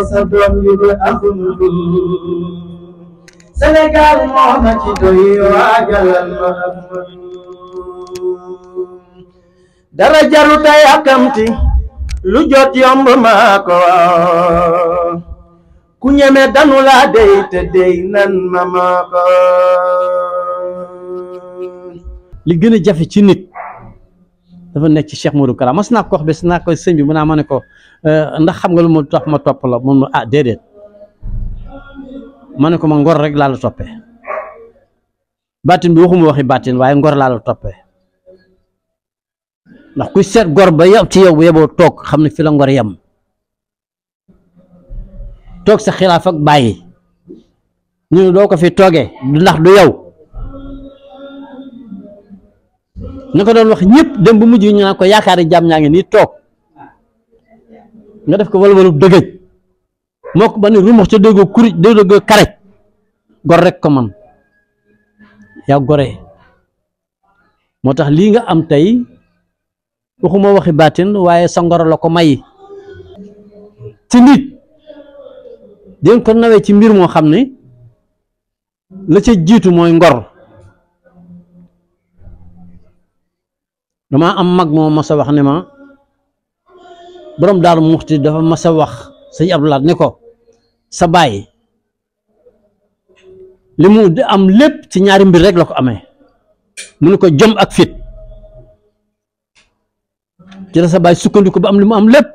sa doom yu du Ahmadu Sénégal moo ma ci doy waajalal ma Ahmadu dara jaruta yàkkamti lu jot yomb maa ko ku ñeme danu laa dey te dey nan ma maa ko li gën a jafe ci nit dafa nekk ci Cheikh Modou Kara mas naa ko wax bés naa ko sëñ bi mu naa ma ne ko ndax xam nga lu ma tax ma topp la mun ma déedéet ma ne ko ma ngor rek laa la toppee baatin bi waxuma waxi baatin waaye ngor laa la toppee ndax kuy seet gor ba yow ci yow bu yeboo toog xam ne fi la ngor yem toog sa xilaaf ak bàyyi ñu ne doo ko fi toogee ndax du yow na ko doon wax ñëpp dem bu mujj ñu naan ko yaakaari jàmm ñaa ngi nii toog nga def ko walwalu dëgëj moo ko ba ni rumax ca déggoo kurij déggoo karaj gor rek ko man yaa goree moo tax lii nga am tey waxuma waxi baatin waaye sa ngoro la ko may ci nit den ko nawee ci mbir moo xam ne la ca jiitu mooy ngor dama am mag moo mas a wax ne ma borom Daaru Muxti dafa mas a wax sëñ Abdoulaye ne ko sa baay li mu am lépp ci ñaari mbir rek la ko amee mu ne ko jom ak fit ci la sa baay sukkandiku ba am li mu am lépp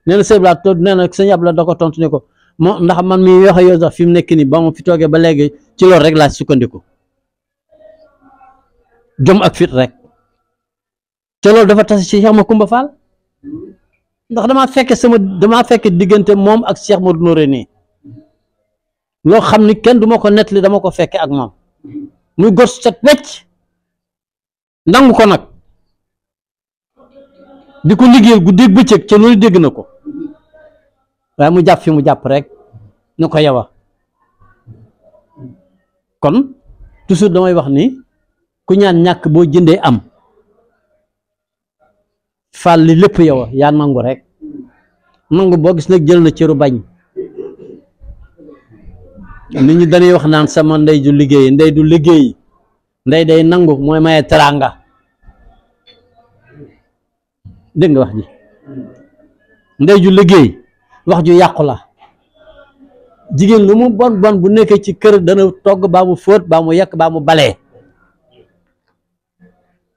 nee na sëñ Abdoulaye nee na sëñ Abdoulaye da ko tontu ne ko moo ndax man mi wax yow sax fi mu nekk nii ba ma fi toogee ba léegi ci loolu rek laa sukkandiku jom ak fit rek te loolu dafa tas ci Cheikh Macoumba Fall ndax damaa fekke diggante moom ak Cheikh Modou Noreyni loo xam ni kenn du ma ko nettali dama ko fekke ak moom muy gor set wecc nangu ko nag di ko liggéeyal guddeeg bëccëg ca loolu dégg na ko waaye mu jàpp fi mu jàpp rek ni ko yow kon toujours damay wax ni ku ñaan ñàkk boo jëndee am Fall li lépp yow yaa nangu rek nangu boo gis nag jël na cëru bañ nit ñi dañuy wax naan sama ndey du liggéey ndey du liggéey ndey day nangu mooy maye teraanga dégg nga wax ji ndey ju liggéey wax ju yàqu la jigéen lu mu bon bon bu nekkee ci kër dana togg baa mu fóot baa mu yekk baa mu balee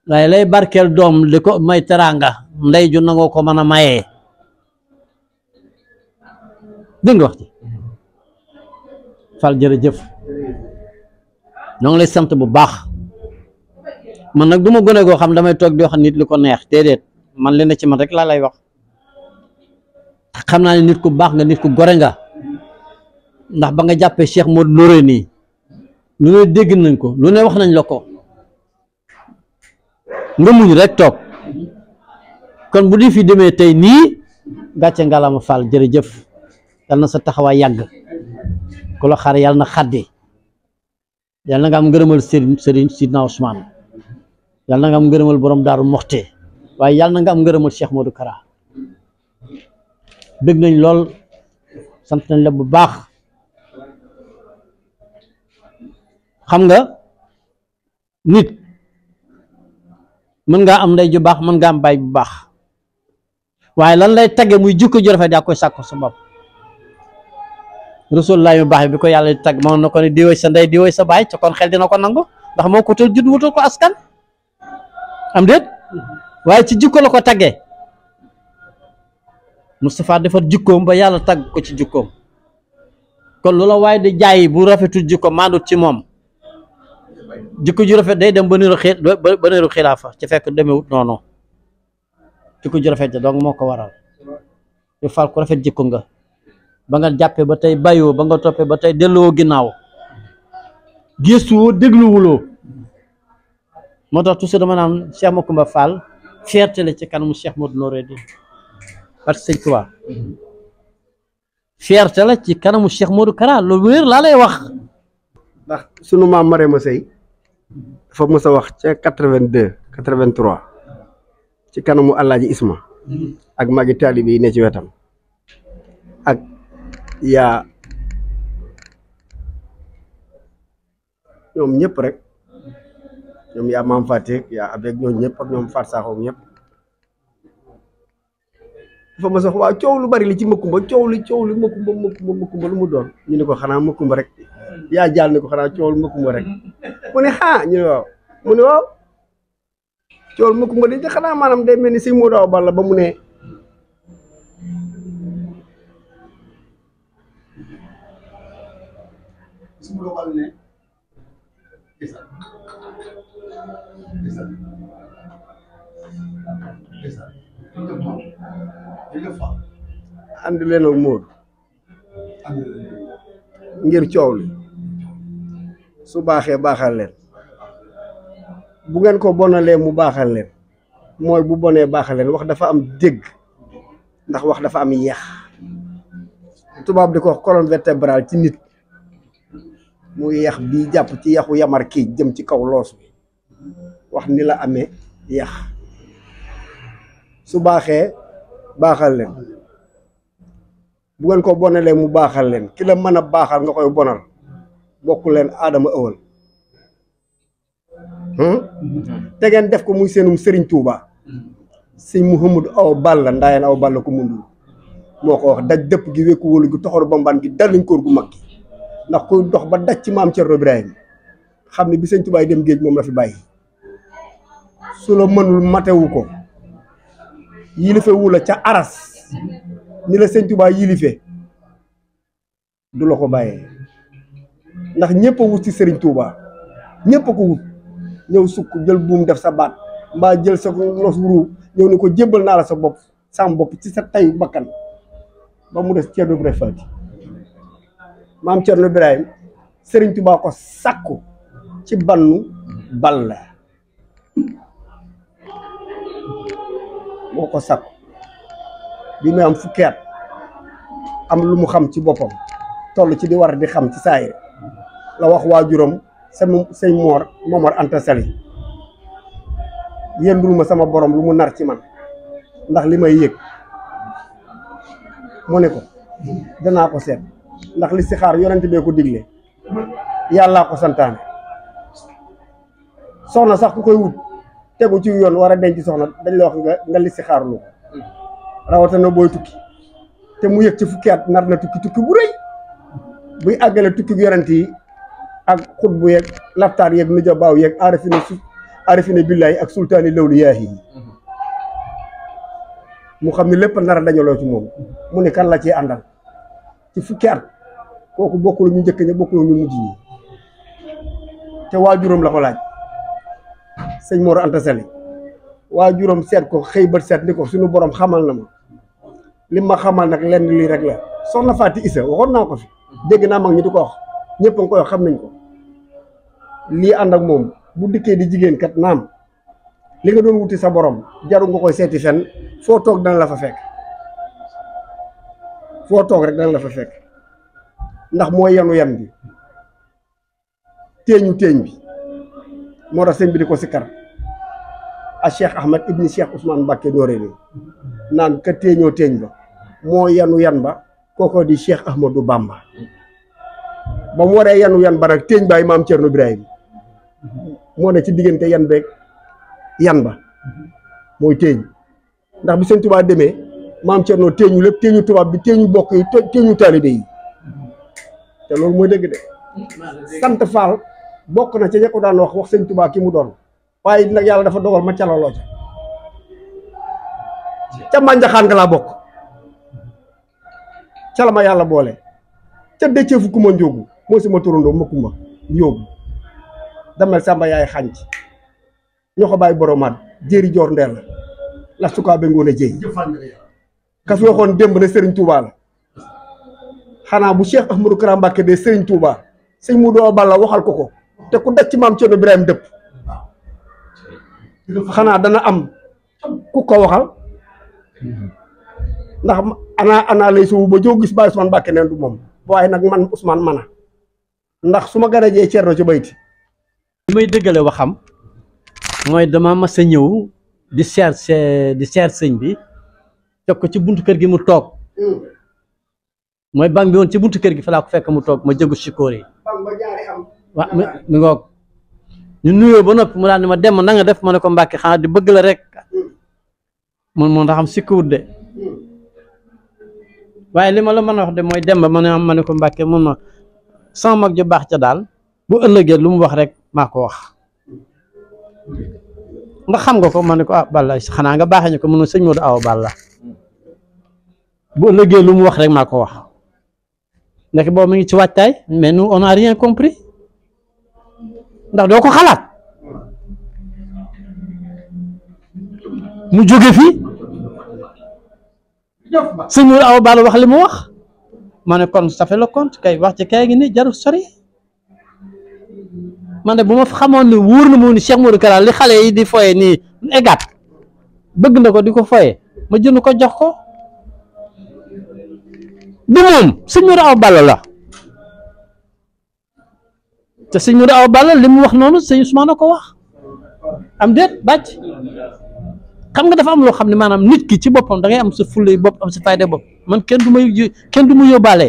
waaye lay barkeel doom li ko may teraanga ndey ju nangoo ko mën a mayee dégg nga wax ji Fall jërëjëf ñoo ngi lay sant bu baax man nag du ma gone goo xam damay toog di wax nit li ko neex déedéet man li na ci man rek laa lay wax xam naa ne nit ku baax nga nit ku gore nga ndax ba nga jàppee Cheikh Modou Noreyni lu ne dégg nañ ko lu ne wax nañ la ko nga muñ rek toog kon bu di fi demee tey nii gàcce ngalama Fall jërëjëf yal na sa taxawaay yàgg ku la xaar yàlla na xaddi yàlla na nga am ngërëmal Serigne Sidna Ousmane yàlla na nga am ngërëmal borom Daaru Muxti waaye yàlla na nga am ngërëmal Cheikh Modou Kara bëgg nañ lool sant nañ la bu baax xam nga nit mën ngaa am ndey ju baax mën nga am baay bu baax waaye lan lay tagge muy jikko ju rafet yaa koy sàkku sa bopp Rasulullah yu baax bi ko yàlla di tagg moo na ko ne diwoy sa ndey diwoy sa baay ca kon xel dina ko nangu ndax moo ko wutal judd wutal ko askan am déet waaye ci jikko la ko taggee Moustapha defar jikkoom ba yàlla tagg ko ci jikkoom kon loola waaye di jaay bu rafetul jikko maandut ci moom jikko ju rafet day dem ba niru xilaafa ci fekk demewut noonu jikko ju rafet ja donc moo ko waral yu Fall ku rafet jikko nga ba nga jàppee ba tey bàyyoo ba nga toppee ba tey delloo ginnaaw gëstuwoo dégluwuloo moo tax toujours dama naan Cheikh Macoumba Fall fierté la ci kanamu Cheikh Modou Noreyni parce que sëñ Tuubaa fierté la ci kanamu Cheikh Modou Kara loolu wér laa lay wax ndax sunu maam Marème Sey dafa mës a wax ca 82 83 ci kanamu Alaaji Isma ak magi taalibe yi ne ci wetam ak yaa ñoom ñëpp rek ñoom yaa maam Fatick yaa avec ñoom ñëpp ak ñoom Fat Sakho ñëpp dafa ma sax waaw coow lu bari li ci Makumba coow li Makumba lu mu doon ñu ne ko xanaa Makumba rek yaa jàll ne ko xanaa coow lu Makumba rek mu ne xaa ñu ne waaw mu ne waaw coow lu Makumba di xanaa maanaam day mel ni si Modou Awa Balla ba mu ne ànd leen ak Modou ngir coow li su baaxee baaxal leen bu ngeen ko bonalee mu baaxal leen mooy bu bonee baaxal leen wax dafa am dégg ndax wax dafa am yax tubaab di ko wax colonne vertébrale ci nit mu yax bii jàpp ci yaxu yamar kii jëm ci kaw loos bi wax ni la amee yax su baaxee baaxal leen bu ngeen ko bonalee mu baaxal leen ki la mën a baaxal nga koy bonal bokku leen aadama ëwal te ngeen def ko muy seenum Serigne Touba si Mouhamadou Awa Balla Ndaayeen Awa Balla ko mundu moo ko wax daj dëpp gi wékku wóolu gi toxaru bambaan gi daliñ kóor gu mag gi ndax kuy dox ba daj ci maam Cerno Ibrahima xam ne bi Sëñ Touba dem géej moom la fi bàyyi su la mënul matewu ko yilife wu la ca aras ni la Sëñ Touba yilife du la ko bàyyee ndax ñëpp a wut ci Serigne Touba ñëpp a ko wut ñëw sukk jël buum def sa baat mbaa jël sa los wuru ñëw ni ko jébbal naa la sa bopp sam bopp ci sa tayu bakkan ba mu des Cerno Ibrahima Faty maam Cerno Ibrahima Serigne Touba ko sàkku ci bannu Balla moo ko sàkku bi muy am fukki at am lu mu xam ci boppam toll ci di war di xam ci saayir la wax waajuram sëñ Momar Anta Sali yëndul ma sama borom lu mu nar ci man ndax li may yëg mu ne ko danaa ko seet ndax li si xaar yonent bee ko digle yàllaa ko santaane soxna sax ku koy wut tegu ci yoon war a denc soxna dañ la wax nga li si xaar lu rawatina booy tukki te mu yëg ci fukki at nar na tukki bu rëy buy àggale tukki yonent yi ak xut bu yeeg laftaar yeeg nuja baaw yeeg arifine billahi ak sultaani lawliyaahi yi mu xam ne lépp nar a dajaloo ci moom mu ne kan la ci àndal ci fukki at kooku bokkul ñu njëkk ña bokkul ñu mujj ñi te waajuram la ko laaj sëñ Mor Anta Sali waajuram seet ko xëy bët seet ni ko suñu borom xamal na ma li ma xamal nag lenn lii rek la soxna Faty Issa waxoon naa ko fi dégg naa mag ñi di ko wax ñëpp a ngi koy wax xam nañ ko lii ànd ak moom bu dikkee di jigéen kat naam li nga doon wuti sa borom jaru nga koy seeti fenn foo toog dana la fa fekk foo toog rek dana la fa fekk ndax mooy yanu yan bi teeñu teeñ bi moo tax sëñ bi di ko sikkar a Cheikh Ahmed ibni Cheikh Ousmane Mbacké dooree nii naan ka teeñoo teeñ ba moo yanu yan ba kooko di Cheikh Ahmadou Bamba ba mu waree yanu yan ba nag teeñ baay maam Cerno Ibrahima moo ne ci diggante yan beeg yan ba mooy teeñ ndax bi Sëñ Tuubaa demee maam Cerno teeñu lépp teeñu tubaab bi teeñu bokk yi teeñu taalibe yi te loolu mooy dëgg de sant Faal bokk na ca ña ko daan wax Sëñ Tuubaa ki mu doon waaye nag yàlla dafa dogal ma calaloo ca mànjaxaan nga laa bokk ca la ma yàlla boole ca dëccee fu kuma njóogu moo si ma turandoo ma kuma njóogu damel sàmba yaay xànc ñoo ko bàyyi boromaat jéeri joor ndeel la sukaa ba ngoon a jéy ka fi waxoon démb ne Serigne Touba la xanaa bu Cheikh Ahmadou Kara Mbacké de Serigne Touba sëñ Modou Awa Balla waxal ko te ku daj ci maam Cerno Ibrahima dëpp xanaa dana am ku ko waxal ndax ana lay sowu ba joo gis Baye Ousmane Mbacké neen du moom waaye nag man Ousmane mana ndax su ma garajee Cerno ci bayti li may dëggale waxam mooy dama mas a ñëw di seet sëñ bi teg ko ci buntu kër gi mu toog mooy banque bi woon ci buntu kër gi fa laa ko fekk mu toog ma jëgu sikóor yi waaw mi ngoog ñu nuyoo ba noppi mu daal ni ma dem na nga def ma ne ko Mbàkke xanaa di bëgg la rek mun moo tax xam sikkuwut de waaye li ma la mën a wax de mooy dem ba ma ne ko Mbàkke mun ma sama mag ju baax ca daal bu ëllëgee lu mu wax rek maa ko wax ndax xam nga ko ma ne ko ah Balla xanaa nga baaxee ñu ko mun ma sëñ Modou Awa Balla bu ëllëgee lu mu wax rek maa ko wax ndek boobu mi ngi ci waajtaay mais nous on a rien compris ndax doo ko xalaat mu jóge fi sëñ Modou Awa Balla wax li mu wax ma ne kon ça fait le compte kay wax ci kay gi ni jarul sori man de bu ma xamoon ne wóor na mu ni Cheikh Modou Kara li xale yi di foye nii égat bëgg na ko di ko foye ma jënd ko jox ko du moom sëñ Modou Awa Balla la te sëñ Modou Awa Balla li mu wax noonu sëñ Ousmane a ko wax am déet bàcc xam nga dafa am loo xam ne maanaam nit ki ci boppam da ngay am sa fulla bopp am sa fayda bopp man kenn du ma yóbbaale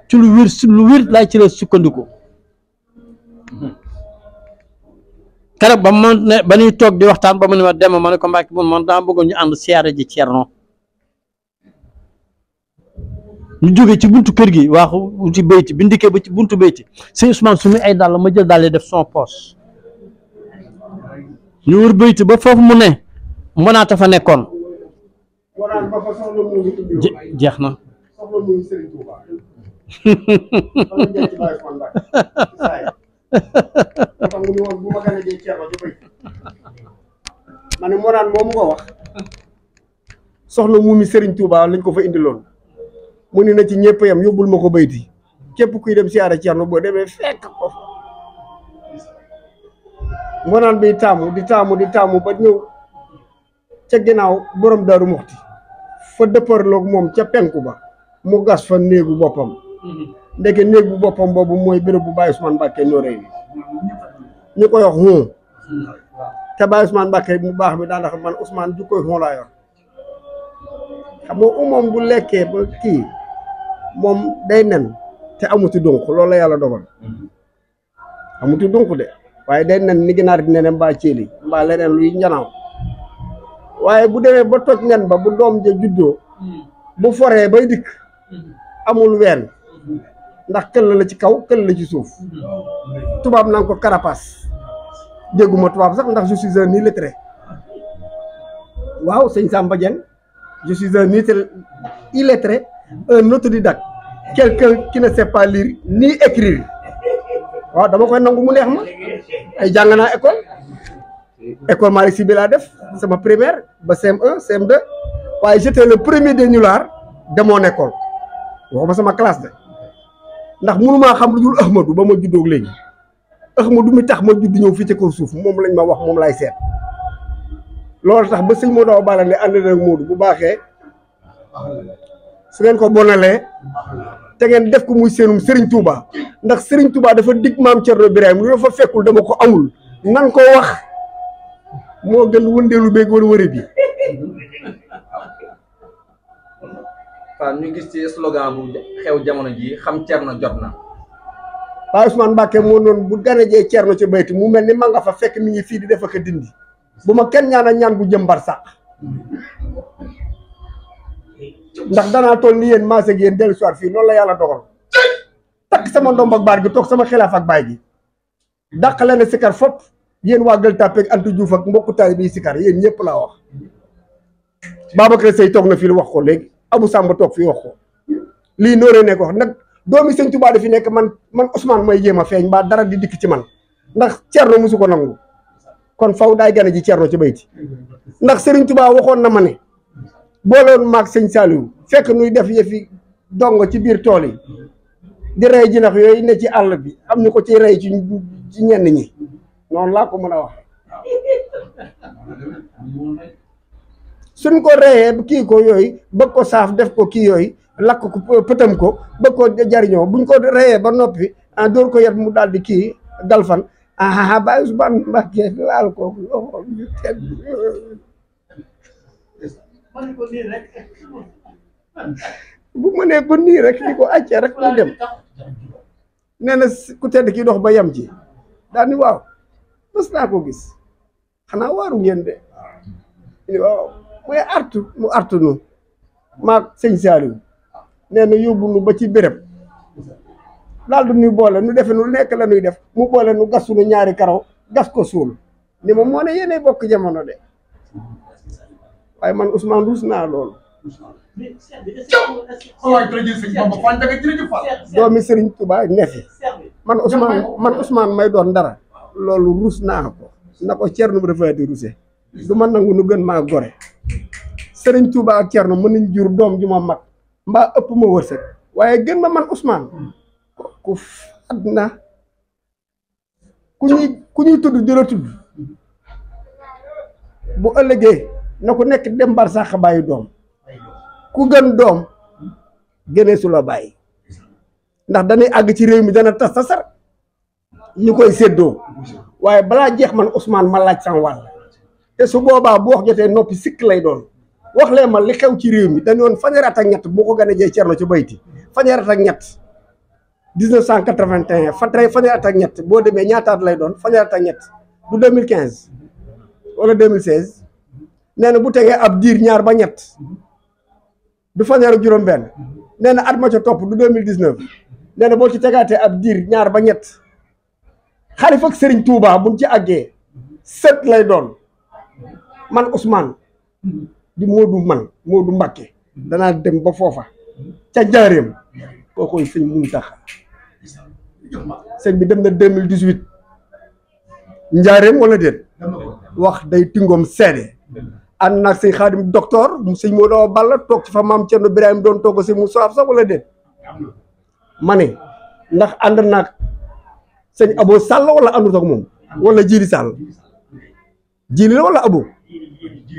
ci lu wér laay ci la sukkandiku keroog ba ma ne ba ñuy toog di waxtaan ba mu ne ma dem ma ne ko Mbàkke man dama bëggoon ñu ànd siyaare ji Ceerno ñu jógee ci buntu kër gi waaxu wuti bayti bi ndikkee ba ci buntu bayti sëñ Ousmane su mi ay dàll ma jël dàll def son poche ñu wër bayti ba foofu mu ne mbonaata fa nekkoon jeex na ma ne Morane moomu nga wax soxla muumi Serigne Touba lañ ko fa indiloon mu ni na ci ñëpp yam yóbbul ma ko bayti képp kuy dem siyaara Ceerno boo demee fekk ko Morane bi taamu di taamu ba ñëw ca ginnaaw borom Daaru Muxti fa dëpparloog moom ca penku ba mu gas fa néegu boppam ndeke néeg bu boppam boobu mooy béréb bu Baye Ousmane Mbacké Noreyni ñu koy wax te Baye Ousmane Mbacké mu baax bi daanaka man Ousmane ju koy laa yor xam nga moom bu lekkee ba kii moom day nen te amuti dunq loolu la yàlla dogal amuti dunq de waaye day nen ni ginaar di nene mbaa céeli mbaa leneen luy njanaaw waaye bu demee ba toj nen ba bu doom ja juddoo bu foree bay dikk amul ween ndax këll la ci kaw këll la ci suuf tubaab naan ko carapace dégguma tubaab sax ndax je suis un illettré waaw sëñ Samba Dieng je suis un illettré un autodidacte quelqu'un qui ne sait pas lire ni écrire waaw dama koy nangu mu neex ma ay jàng naa école Malick Sy bi laa def sama primaire ba CM1 CM2 waaye j'étais le premier des nullards de mon école waxuma sama classe de ndax mënumaa xam lu dul Ahmadou ba ma juddoo léegi Ahmadou mi tax ma judd ñëw fii ci kaw suuf moom lañ ma wax moom laay seet loolu tax ba sëñ Modou Awa Balla ne ànd na ak Modou bu baaxee su ngeen ko bonalee te ngeen def ko muy seenum Serigne Touba ndax Serigne Touba dafa dig maam Thierno Birahim lu dafa fekkul dama ko amul nan ko wax moo gën wëndeelu beeg wala wëre bi. waaw ñu gis ci slogan bu xew jamono ji xam Thierno jot na. Baye Ousmane Mbacké moo noonu bu ganajee Thierno ci bayti mu mel ni ma nga fa fekk mi ngi fii di def ak a dindi bu ma kenn ñaanal ñaan bu jëmbar sax ndax danaa toll ni yéen maase ak yéen dellu soir fii loolu la yàlla dogal takk sama ndomb ak baat gi toog sama xilaaf ak baay gi dàq leen sikar fop yéen waa Gueule Tapée ak Anta Diouf ak mbokku taalibe yi sikar yéen ñëpp laa wax Babacar Seye toog na fii wax ko léegi Abou Samba toog fii wax ko lii nooree ne ko wax nag doomi sëñ Touba dafi nekk man Ousmane mooy jéem a feeñ mbaa dara di dikk ci man ndax Thierno mosu ko nangu kon faw daay gane ji Thierno ci bayti ndax Serigne Touba waxoon na ma ne booloon maag sëñ Saliou fekk nuy def yëfi dongo ci biir tool yi di rey jinax yooyu ne ci àll bi am ñu ko ci rey ci ñenn ñi noonu laa ko mën a wax suñ ko reyee kii ko yooyu bëgg ko saaf def ko kii yooyu lakk ko pëtam ko bëgg ko jariñoo buñ ko reyee ba noppi door ko yet mu daal di kii galfan Baye Ousmane Mbacké laal ko loxo ñu tedd bu mënee ko nii rek di ko àccee rek mu dem nee na ku tedd ki dox ba yam ci daal ni waaw mës naa ko gis xanaa waaru ngeen de waaw mooy mu artu nu maag sëñ Saliou nee na yóbbu nu ba ci béréb daal du ñuy boole nu defe nu nekk la ñuy def mu boole nu gas sunu ñaari karaw gas ko suul ni ma moo ne yéenay bokk jamono de waaye man Ousmane ruus naa loolu doomi Serigne Touba nefi man Ousmane may doon dara loolu ruus naa ko na ko Thierno dafa di ruuse du ma nangu nu gën maa gore Serigne Touba ak Thierno mën nañ jur doom ju ma mag mbaa ëpp ma wërsëg waaye gën ma man Ousmane ku fad na ku ñuy tudd di la tudd bu ëllëgee na ku nekk dem bar sax bàyyi doom ku gën doom gënee su la bàyyi ndax dañuy àgg ci réew mi dana tas tasar ñu koy séddoo waaye balaa jeex man Ousmane ma laaj sama wàll te su boobaa bu wax jotee noppi sikk lay doon wax lee ma li xew ci réew mi dañu woon fanweeri at ak ñett boo ko gën a jee Thierno ci bayti fanweeri at ak ñett 1981 fanweeri at ak ñett boo demee ñaataat lay doon fanweeri at ak ñett du 2015 wala 2016 nee na bu tegee ab diir ñaar ba ñett du fanweer ak juróom benn nee na at ma ca topp du 2019 nee na boo ci tegaatee ab diir ñaar ba ñett xalifa ak Serigne Touba buñ ci àggee sët lay doon man Ousmane di Moodu Mbakke danaa dem ba foofa ca jaareem koo koy sëñ Muntaxa sëñ bi dem na 2018 njaareem wala déet wax day tingoom seede ànd naag sëñ Xaadim docteur mu sëñ Moodu Awa Balla toog ci fa maam Cerno Birahim doon toog sëñ mu soaf sax wala déet ma ne ndax ànd naag sëñ Abo Sall wala àndut ak moom wala Jili Sall Jili la wala Abo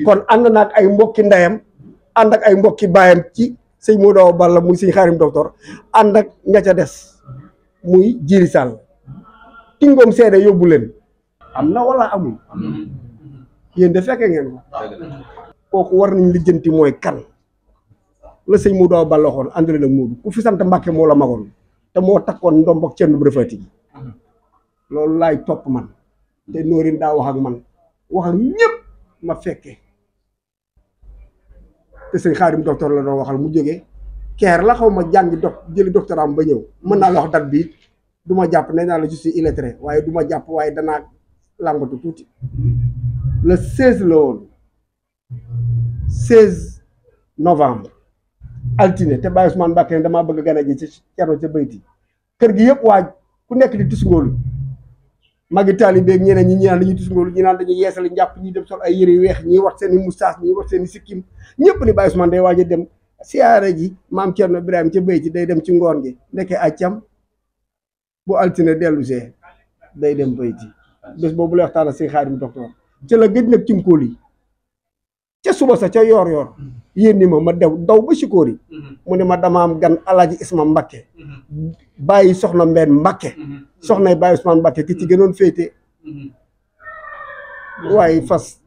kon ànd naag ay mbokki ndeyam ànd ak ay mbokki baayam ci sëñ Moodu Awa Balla muy sëñ Xaadim docteur ànd ak nga ca des muy Jili Sall tingoom seede yóbbu leen am na wala amul yéen de fekke ngeen ko kooku war nañ lijjanti mooy kan la sëñ Moodu Awa Balla waxoon ànd leen ak Moodu ku fi sant Mbàkke moo la magoon te moo takkoon ndomb ak Cerno Ibra Faati loolu laay topp man te Noorin daa wax ak man wax ak ñëpp ma fekke te sëñ Xaadim docteur la doon waxal mu jógee keer la xaw ma jàngi jëli doctoram ba ñëw mën naa la wax date bi du ma jàpp nee naa la je suis illettré waaye du ma jàpp waaye danaa làmbatu tuuti le 16 la woon 16 novembre altine te Baye Ousmane Mbacké ne damaa bëgg gana ji ci Cerno ca bayti kër gi yëpp waaj ku nekk di tusngóolu magi taalibe ak ñeneen ñi naan dañuy tusngóolu ñi naan dañuy yeesali njàpp ñi dem sol ay yére yu weex ñi wat seen i moustache ñi wat seen i sikkim ñëpp ni Baye Ousmane day waaj a dem siyaare ji maam Cerno Birahim ca bayti day dem ci ngoon gi nekkee accam bu altine dellu see day dem bayti bés boobu lay waxtaan si Xaadim docteur ca la gëj nag cinkóol yi ca suba sa ca yoor yoor yéen ni ma daw ba sikóor yi mu ne ma dama am gan Alaaji Isma Mbakke bàyyi soxna Mbeen Mbakke soxnay Baye Ousmane Mbakke ki ci gënoon féete waaye fas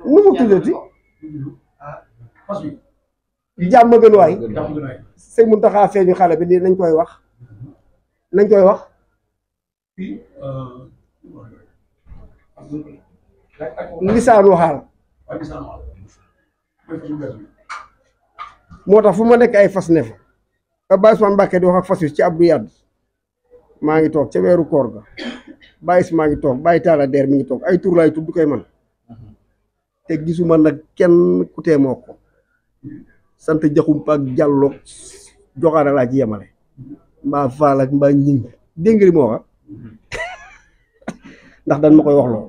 nu mu tuddati jàmm gën waay sëñ Muntaxa feeñu xale bi nii nañ koy wax lisaanu xaal moo tax fu ma nekk ay fas ne fa Baye Ousmane Mbacké di wax ak fas wi ci Abdou Yàdd maa ngi toog ca weeru koor ga Baye si maa ngi toog Baye Taala Der mi ngi toog ay tur laay tudd koy man te gisuma nag kenn ku tee moo ko sant Jaxumpa ak Jàllo joxaana laa ci yemale mbaa faal ak mbaa ñing dégg nga li ma wax ndax dañ ma koy wax loo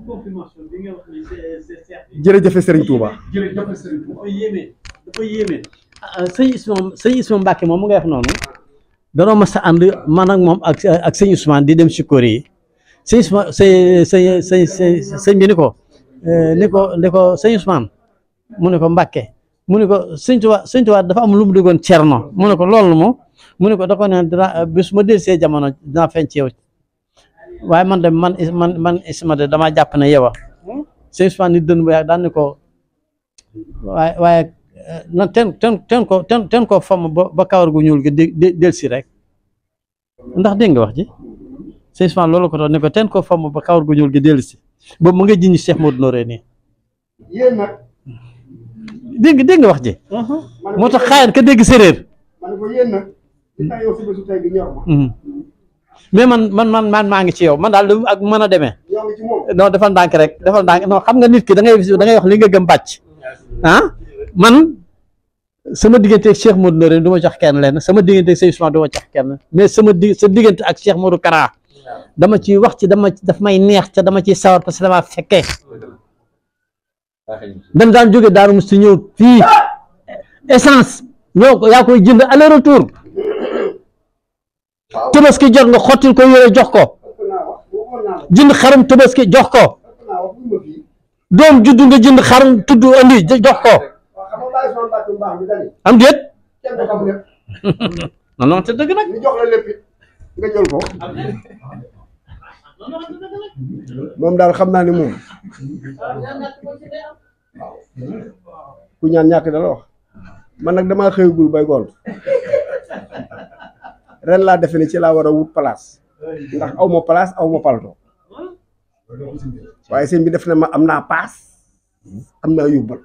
jërëjëf Serigne Touba. dafa yéeme sëñ Isma Mbàkke moom mu ngay wax noonu danoo mas a ànd man ak moom ak sëñ Ousmane di dem si kóor yi sëñ Isma sëñ bi ni ko sëñ Ousmane mu ne ko Mbàkke mu ne ko sëñ Tuubaa dafa am lu mu déggoon Cerno mu ne ko loolu moom mu ne ko da ko ne dina bis ma del see jamono dinaa feeñ ci yow waaye man de man Isma de damaa jàpp ne yow a sëñ Ousmane ni dën bu yàgg daan ni ko waaye na ten ko fomm ba kawar gu ñuul gi del si rek ndax dégg nga wax ji sëñ Ousmane loolu ko doon ne ko ten ko fomm ba kawar gu ñuul gi del si boobu mu nga jiñ Cheikh Modou Noreyni yéen nag dégg nga wax ji moo tax xaayaan ka dégg séréer ma ne ko yéen nag li tax yow si bésu tey bi ñor ma mais man maa ngi ci yow man daal lu ak mën a demee ñoo ngi ci moom non defal ndànk rek defal ndànk non xam nga nit ki da ngay wax li nga gëm bàcc man sama diggante ak Cheikh Modou Noreyni du ma jox kenn leen sama diggante ak Sëñ Ousmane du ma jox kenn mais sa diggante ak Cheikh Modou Kara dama ciy wax ci daf may neex te dama ciy sawar parce que dama fekkee dañ daan jóge Daaru Musti ñëw fii essence ñoo ko yaa koy jënd aller retour Tabaski jot nga xottil ko yére jox ko jënd xarum Tabaski jox ko doom juddu nga jënd xarum tudd andi jox ko am déet non non te dëgg nag ñu jox la lépp nga jël ko moom daal xam naa ne moom ku ñaan ñàkk da la wax man nag damaa xëyugul bay gont ren laa defe ne ci laa war a wut place ndax aw ma place aw ma palto waaye sëñ bi def na ma am naa paas am naa yóbbal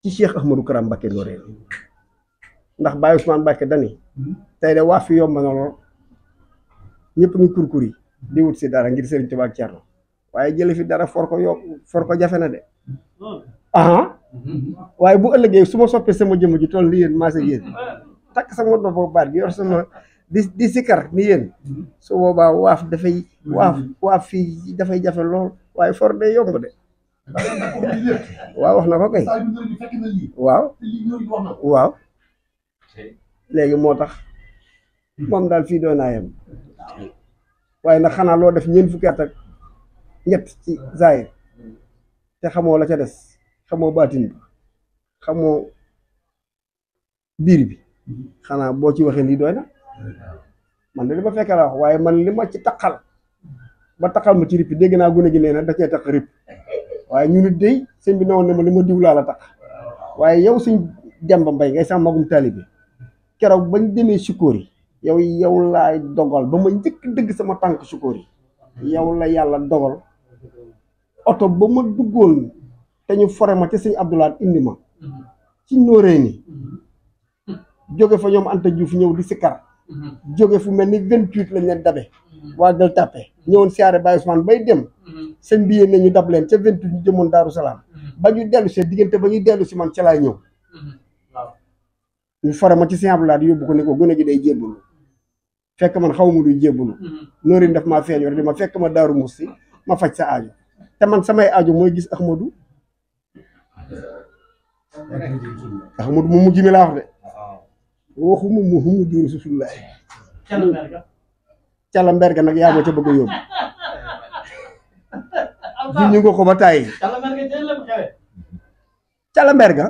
ci Cheikh Ahmadou Kara Mbacké Noreyni ndax Baye Ousmane Mbacké dani tey de waa fi yomb na lool ñëpp ngi kurkuri di wut si dara ngir Serigne Touba ak Thierno waaye jële fi dara for ko jafe na de waaye bu ëllëgee su ma soppee sama jëmm ji toll ni yéen maase yéen takk sama nopp boobu baat gi yor sama di sikar ni yéen su boobaa waaf fii dafay jafe lool waaye for de yomb de waaw wax na ko kay waaw léegi moo tax moom daal fii doon naa yem waaye nag xanaa loo def ñeent fukki at ak ñett ci zaahir te xamoo la ca des xamoo baatin bi xamoo biir bi xanaa boo ci waxee lii doy na man de li ma fekkee la wax waaye man li ma ci taqal ba taqal ma ci rippi dégg naa gune gi nee na da cee taq ripp waaye ñu nit dey sëñ bi newoon ne ma li ma diw laa la taq waaye yow suñ Demba Mbay ngay sax magum taalibe keroog bañ demee Sikóori yow laay dogal ba ma njëkk dëgg sama tànk Sikóori yow la yàlla dogal oto ba ma duggoon te ñu fore ma ca sëñ Abdoulaye indi ma ci Noreyni jóge fa ñoom Anta Diouf ñëw di sikkar jóge fu mel ni 28 lañ leen dabe waa Gueule Tapée ñëwoon siyaare Baye Ousmane bay dem sëñ bi yéen ne ñu dab leen ca 28 ñu jëmoon Daaru Salaam ba ñu dellu see diggante ba ñuy dellu si man ca laay ñëw ñu fore ma ci sëñ Abdoulaye yóbbu ko ne ko gone gi day jébbalu fekk man xaw ma duy jébbalu Noreyni daf maa feeñoo di ma fekk ma Daaru Musti ma faj sa aajo te man samay aajo mooy gis Ahmadou mu mujj mi laa wax de waxuma Muhammadu Rasulullah cala mberga nag yaa ma ca bëgg a yóbbu ñu nga ko ba tàyyi cala mberga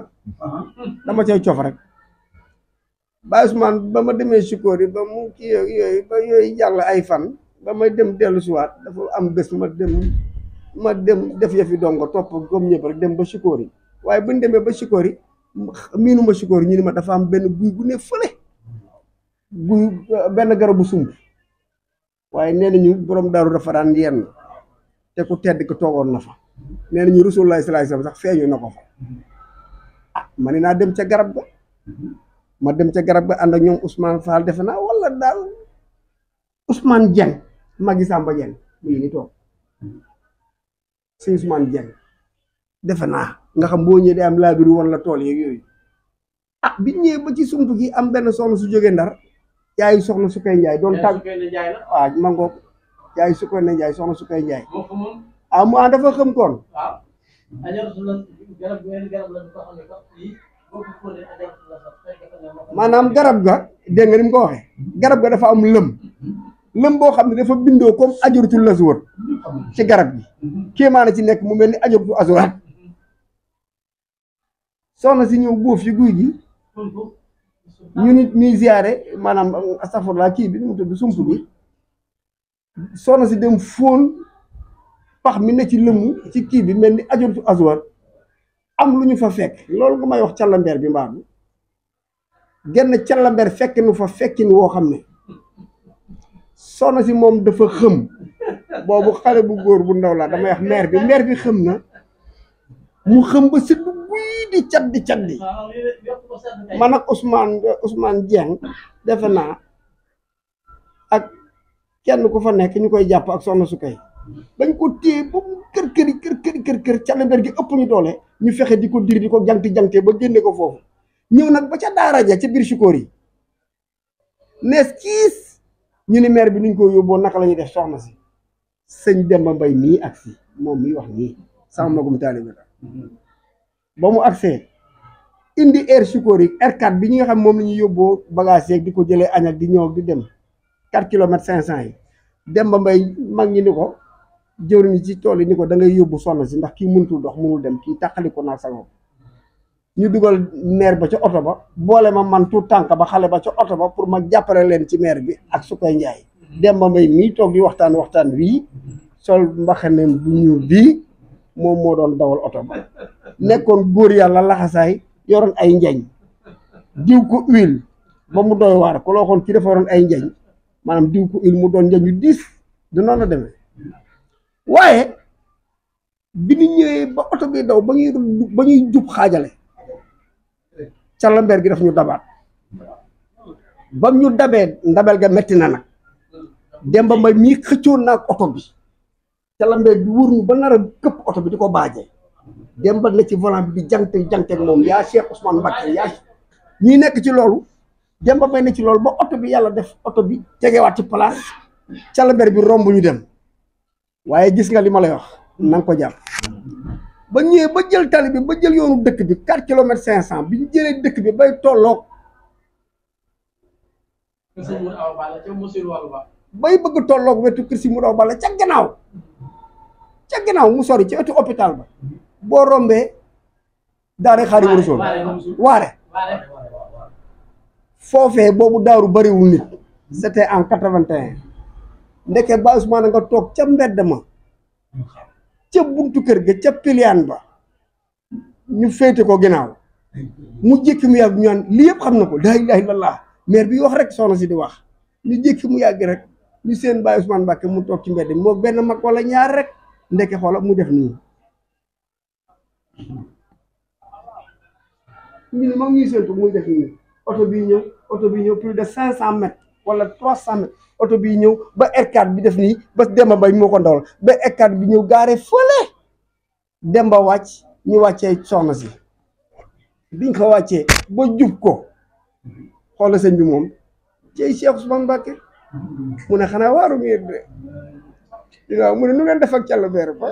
dama cay cof rek Baye Ousmane ba ma demee Sikóori ba mu kii yooyu ba yooyu jàll ay fan ba may dem dellu siwaat dafa am bés ma dem def yafi dongo topp comme ñëpp rek dem ba Sikóori waaye buñ demee ba Sikóori miinu ma Sikóori ñu ni ma dafa am benn guy gu ne fële guy benn garabu sump waaye nee nañu borom daaru dafa daan yenn te ku tedd ko toogoon na fa nee nañu Rasulullah sallallahu alayhi wasallam sax feeñu na ko fa ma ne naa dem ca garab ga ma dem ca garab ga ànd ak ñoom Ousmane Fall defe naa wala daal Ousmane Dieng magi Samba Dieng mu ngi ni toog si Ousmane Dieng defe naa nga xam boo ñëwee day am laabiru woon la tool yeeg yooyu bi ñëwee ba ci sump gi am benn soxna su jógee Ndar yaayu soxna su koy njaay doon tàgg waaw ma ngoog yaayu su koy njaay soxna su koy njaay mu dafa xam koon maanaam garab ga dégg nga ni mu ko waxee garab ga dafa am lëm boo xam ne dafa bindoo comme ajuratul aswad ci garab gi kéemaane ci nekk mu mel ni ajuratul aswad soxna si ñëw boof ci guy gi ñu nit ñuy ziyaare maanaam astafurlaa kii bi nu mu tudd sump bi soxna si dem fóon pax mi ne ci lëmm ci kii bi mel ni ajuratul aswad am lu ñu fa fekk loolu nga may wax callambeer bi mbaam genn callambeer fekk nu fa fekkin woo xam ne soxna si moom dafa xëm boobu xale bu góor bu ndaw la damay wax maire bi xëm na mu xëm ba siddu guy di caddi man ak Ousmane Dieng defe naa ak kenn ku fa nekk ñu koy jàpp ak soxna su kay dañ ko téye ba mu kër callambeer gi ëpp ñu doole ñu fexe di ko dir di ko jangte ba génne ko foofu ñëw nag ba ca daara ja ca biir sukóor yi nees kiis ñu ni maire bi nuñ ko yóbboo naka la ñuy def soxna si sëñ Demba Mbay mii agsi moom mii wax nii sama magum taalibe la ba mu agsee indi air sukóor yi R4 bi ñi nga xam moom la ñuy yóbboo bagage yeeg di ko jëlee añ ak di ñëw di dem 4 kilomètres 500 yi Demba Mbay mag ñi ni ko jëwriñ ci tool yi ni ko da ngay yóbbu soxna si ndax kii mënutul dox mënul dem kii tàqali ko naag sa bopp ñu dugal maire ba ca oto ba boole ma man tout tànk ba xale ba ca oto ba pour ma jàppale leen ci maire bi ak su koy njaay Demba Mbay mii toog di waxtaan wii sol mbaxaneem bu ñuul bii moom moo doon dawal oto ba nekkoon góor yàlla laxasaay yoroon ay njañ diw ko huile ba mu doy waar ku la waxoon ci dafa yoroon ay njañ maanaam diw ko huile mu doon njañ yu diis du noonu la demee waaye bi ñu ñëwee ba oto bi daw ba ñuy jub xaajale callambeer gi daf ñu dabaat bam ñu dabee ndabel ga metti na nag Demba Mbay mii xëccoon naag oto bi callambeer bi wóor ñu ba nar a këpp oto bi di ko baajee Demba na ci volant bi di jangteeg moom yaa Cheikh Ousmane Mbacké yaa ñuy nekk ci loolu Demba Mbay na ci loolu ba oto bi yàlla def oto bi tegewaat ci place callambeer bi romb ñu dem waaye gis nga li ma lay wax na nga ko jàpp ba ñëwee ba jël tali bi ba jël yoonu dëkk bi 4 kilomètres 500 bi ñu jëlee dëkk bi bay tolloog bay bëgg tolloog wetu kër si mu daw bala ca gannaaw mu sori ci wetu hôpital ba boo rombee daare Xaadimu Rasuul waare foofee boobu daaru bariwul nit c'était en 81 ndeke ba Ousmane nga toog ca mbedd ma ca buntu kër ga ca piliyaan ba ñu féete ko ginnaaw mu jékki mu yàgg ñu naan lii yëpp xam na ko laa ilaaha illallaah maire bi wax rek soxna si di wax ñu jékki mu yàgg rek ñu seen Baye Ousmane Mbacké mu toog ci mbedd moo benn mag wala ñaar rek ndeke xoola mu def nii ñu ne mag ñuy séentu muy def nii oto bii ñëw plus de 500 mètres wala 300 mètres oto bii ñëw ba R4 bi def nii ba Demba Mbay moo ko ndawal ba R4 bi ñëw gaare fële Demba wàcc ñu wàccee soxna si biñ ko wàccee ba jub ko xoola sëñ bi moom ci Cheikh Ousmane Mbacké mu ne xanaa waaru ngeen de waaw mu ne nu ngeen def ak callambeer ba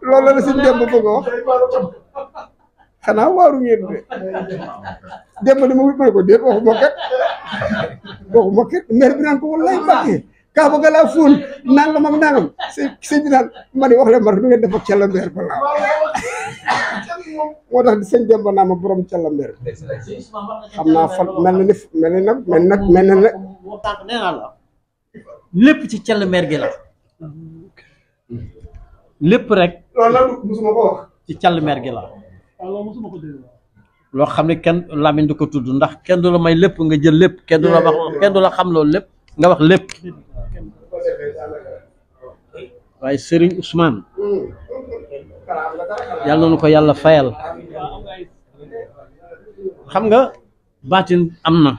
loolu la sëñ Demba bëgg a wax xanaa waaru ngeen de Demba ni ma ko déet waxuma kat maire bi naan ko wallaay Mbacké kaa bëgg laa fóon nangam ak nangam sëñ bi naan ma ne wax leen ma nu ngeen def ak callambeer ba laa moo tax sëñ Demba naa ma borom callambeer xam naa fan mel na nag tànk nee naa la lépp ci callambeer gi la lépp rek loolu nag musuma ko wax ci callambeer gi la loo xam ne kenn làmmiñ du ko tudd ndax kenn du la may lépp nga jël lépp kenn du la wax kenn du la xam loolu lépp nga wax lépp waaye Serigne Ousmane yàlla na ko yàlla fayal xam nga baatin am na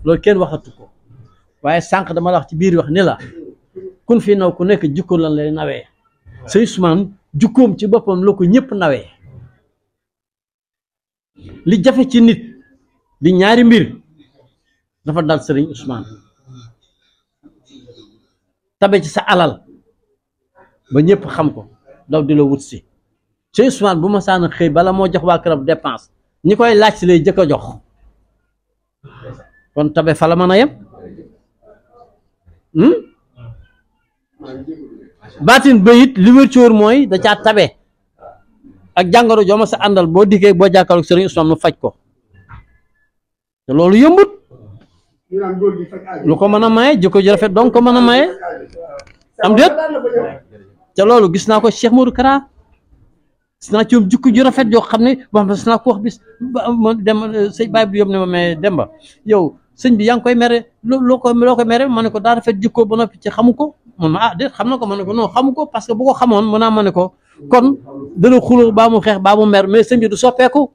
loolu kenn waxatu ko waaye sànq dama la wax ci biir wax ni la kun fi naw ku nekk jikko lan lay nawee Serigne Ousmane jukkoom ci boppam la ko ñëpp nawee li jafe ci nit di ñaari mbir dafa dal Serigne Ousmane tabe ci sa alal ba ñëpp xam ko daw di la wut si Serigne Ousmane bu ma saan xëy bala moo jox waa këram dépense ñi koy laaj si lay jëkk a jox kon tabe fa la mën a yem baatin bayit li wér ci wóor mooy da caa tabe ak jàngoro jooma sa àndal boo dikkee boo jàkkaarloog Serigne Ousmane mu faj ko te loolu yëmbut lu ko mën a maye jikko ji rafet donc ko mën a maye am déet te loolu gis naa ko Cheikh Modou Kara gis naa ci moom jikko ju rafet yoo xam ne boo xam ne gis naa ko wax bis ma dem sëñ Baye bi yóbbu ne ma mais Demba yow sëñ bi yaa ngi koy mere loo koy mere ma ne ko daa rafet jikko ba noppi ci xamu ko man ma ah déet xam na ko ma ne ko non xamu ko parce que bu ko xamoon mën naa ma ne ko kon dana xuloo baa mu xeex baa mu mer mais sëñ bi du soppeeku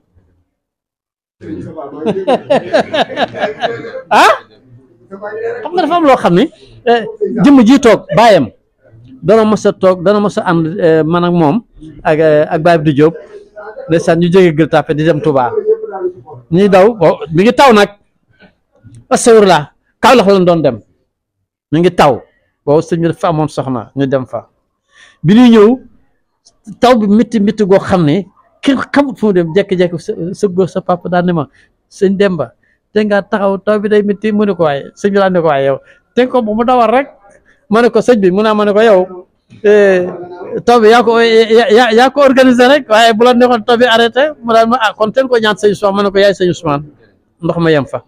ah xam nga dafa am loo xam ne jëmm ji toog baayam dana mos a toog dana mos a ànd man ak moom ak Baye Abdou Diop ndeysaan ñu jógee Gueule Tapée di dem Touba ñuy daw mi ngi taw nag astafurlah Kaolack lañ doon dem mi ngi taw boobu sëñ bi dafa amoon soxna ñu dem fa bi ñuy ñëw taw bi métti métti goo xam ne kenn xamut fu mu dem jékki-jékki sa góor sa papa daan ne ma sëñ Demba te nga taxaw taw bi day métti mu ne ko waaye sëñ bi daan ne ko waaye yow te ko bu mu dawal rek ma ne ko sëñ bi mu naa ma ne ko yow taw bi yaa ko organisé rek waaye bu la neexoon taw bi arrêté mu daal ma ah kon teen ko ñaan sëñ Ousmane ma ne ko yaay sëñ Ousmane ndox ma yem fa